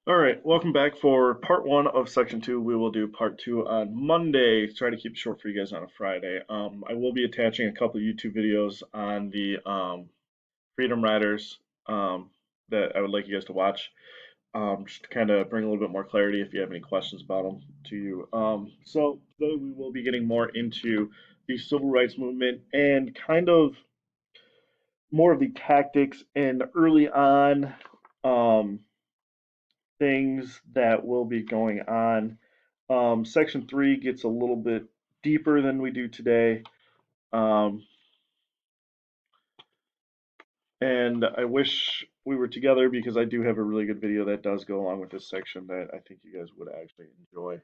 All right, welcome back for part one of section two. We will do part two on Monday. Try to keep it short for you guys on a Friday. I will be attaching a couple of YouTube videos on the Freedom Riders that I would like you guys to watch, just to kind of bring a little bit more clarity if you have any questions about them to you. So today we will be getting more into the civil rights movement and kind of more of the tactics and early on. Um, Things that will be going on. Section three gets a little bit deeper than we do today. Um, and I wish we were together because I do have a really good video that does go along with this section that I think you guys would actually enjoy.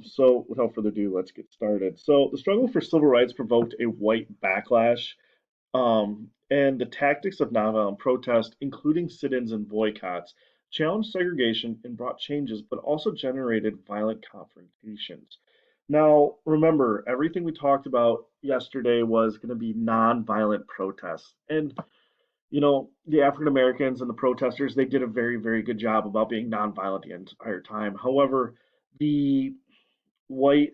So without further ado, let's get started. So the struggle for civil rights provoked a white backlash, and the tactics of nonviolent protest, including sit-ins and boycotts, challenged segregation and brought changes, but also generated violent confrontations. Now, remember, everything we talked about yesterday was going to be nonviolent protests. And, the African Americans and the protesters, they did a very, very good job about being nonviolent the entire time. However, the white,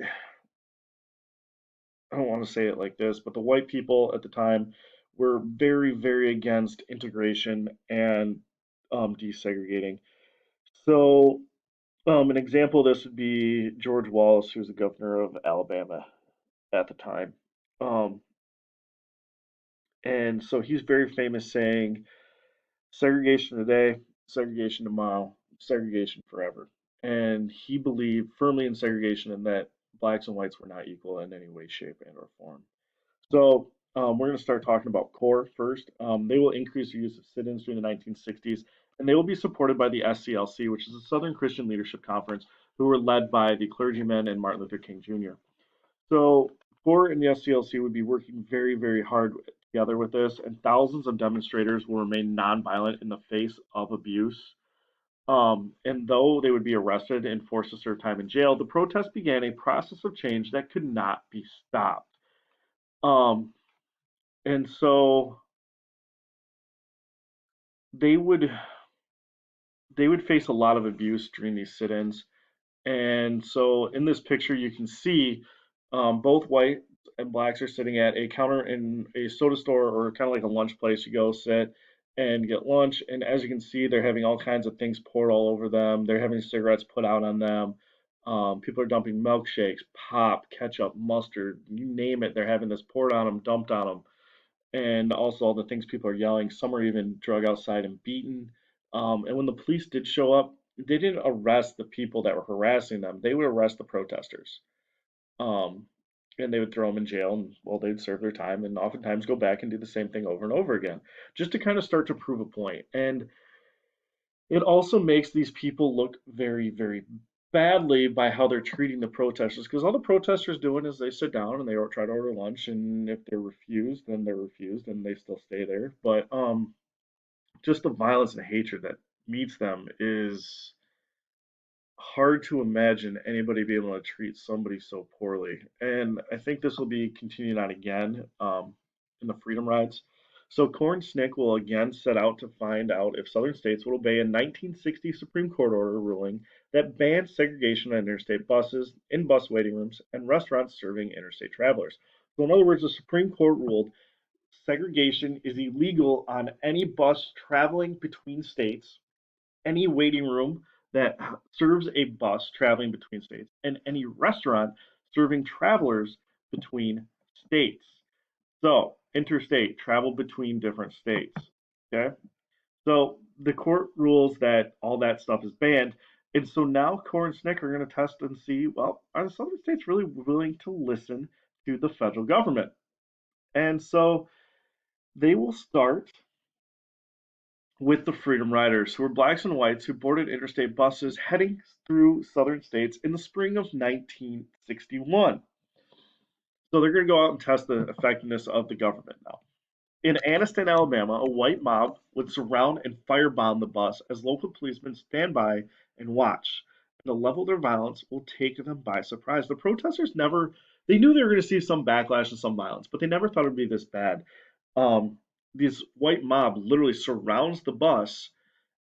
I don't want to say it like this, but the white people at the time were very, very against integration and desegregating. So, an example of this would be George Wallace, who was the governor of Alabama at the time. Um, and so he's very famous saying, segregation today, segregation tomorrow, segregation forever. And he believed firmly in segregation and that blacks and whites were not equal in any way, shape, and or form. So we're going to start talking about CORE first. They will increase the use of sit-ins during the 1960s, and they will be supported by the SCLC, which is the Southern Christian Leadership Conference, who were led by the clergymen and Martin Luther King Jr. So CORE and the SCLC would be working very, very hard together with this, and thousands of demonstrators will remain nonviolent in the face of abuse. And though they would be arrested and forced to serve time in jail, the protest began a process of change that could not be stopped. Um, and so they would they would face a lot of abuse during these sit-ins. And so in this picture, you can see both white and blacks are sitting at a counter in a soda store or kind of like a lunch place. You go sit and get lunch. And as you can see, they're having all kinds of things poured all over them. They're having cigarettes put out on them. People are dumping milkshakes, pop, ketchup, mustard, you name it. They're having this poured on them, dumped on them, and also all the things people are yelling. Some are even drug outside and beaten. And when the police did show up, they didn't arrest the people that were harassing them. They would arrest the protesters. Um, and they would throw them in jail, and well, they'd serve their time, and oftentimes go back and do the same thing over and over again, just to kind of start to prove a point. And it also makes these people look very, very badly by how they're treating the protesters, because all the protesters doing is they sit down and they try to order lunch, and if they're refused, then they're refused, and they still stay there. But just the violence and hatred that meets them is hard to imagine anybody be able to treat somebody so poorly. And I think this will be continued on again in the Freedom Rides. So Corn Snick will again set out to find out if Southern states would obey a 1960 Supreme Court order ruling that banned segregation on interstate buses, in bus waiting rooms, and restaurants serving interstate travelers. So in other words, the Supreme Court ruled segregation is illegal on any bus traveling between states, any waiting room that serves a bus traveling between states, and any restaurant serving travelers between states. So, interstate, travel between different states. Okay? So, the court rules that all that stuff is banned. And so now Core and Snick are going to test and see, well, are the southern states really willing to listen to the federal government? And so they will start with the Freedom Riders, who were blacks and whites who boarded interstate buses heading through southern states in the spring of 1961. So they're going to go out and test the effectiveness of the government now. In Anniston, Alabama, a white mob would surround and firebomb the bus as local policemen stand by and watch. And the level of their violence will take them by surprise. The protesters never, they knew they were going to see some backlash and some violence, but they never thought it would be this bad. Um, this white mob literally surrounds the bus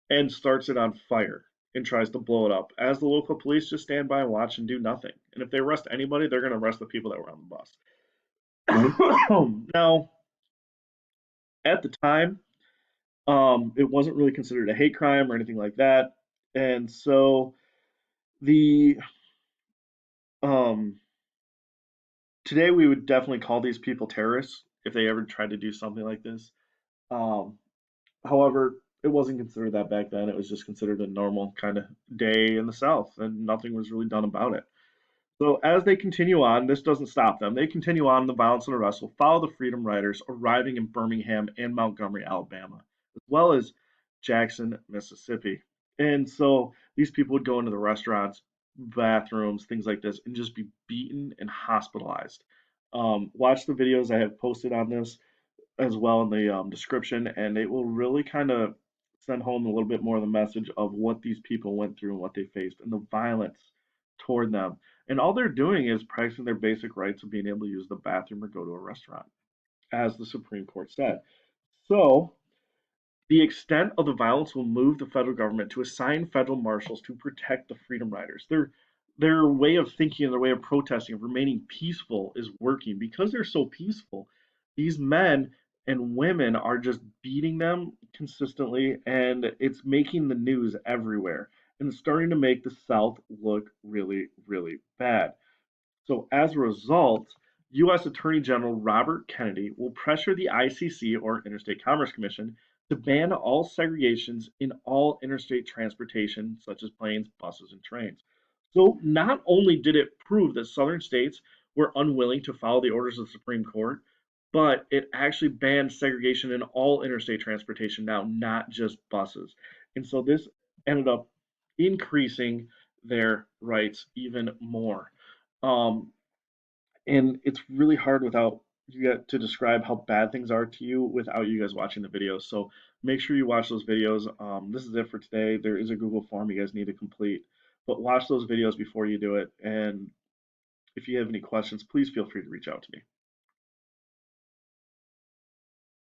and starts it on fire. and tries to blow it up, as the local police just stand by and watch and do nothing. And if they arrest anybody, they're going to arrest the people that were on the bus. Now, at the time, it wasn't really considered a hate crime or anything like that, and so the um, today we would definitely call these people terrorists if they ever tried to do something like this. Um, However, it wasn't considered that back then. It was just considered a normal kind of day in the South, and nothing was really done about it. So as they continue on, this doesn't stop them. They continue on. The violence and arrest will follow the Freedom Riders, arriving in Birmingham and Montgomery, Alabama, as well as Jackson, Mississippi. And so these people would go into the restaurants, bathrooms, things like this, and just be beaten and hospitalized. Watch the videos I have posted on this as well in the description, and it will really kind of send home a little bit more of the message of what these people went through and what they faced and the violence toward them. And all they're doing is practicing their basic rights of being able to use the bathroom or go to a restaurant, as the Supreme Court said. So, the extent of the violence will move the federal government to assign federal marshals to protect the Freedom Riders. Their way of thinking and their way of protesting, of remaining peaceful, is working because they're so peaceful. These men and women are just beating them consistently, and it's making the news everywhere. And it's starting to make the South look really, really bad. So as a result, U.S. Attorney General Robert Kennedy will pressure the ICC, or Interstate Commerce Commission, to ban all segregations in all interstate transportation, such as planes, buses, and trains. So not only did it prove that southern states were unwilling to follow the orders of the Supreme Court, but it actually banned segregation in all interstate transportation now, not just buses. And so this ended up increasing their rights even more. Um, and it's really hard without you get to describe how bad things are to you without you guys watching the videos. So make sure you watch those videos. This is it for today. There is a Google form you guys need to complete, but watch those videos before you do it. And if you have any questions, please feel free to reach out to me.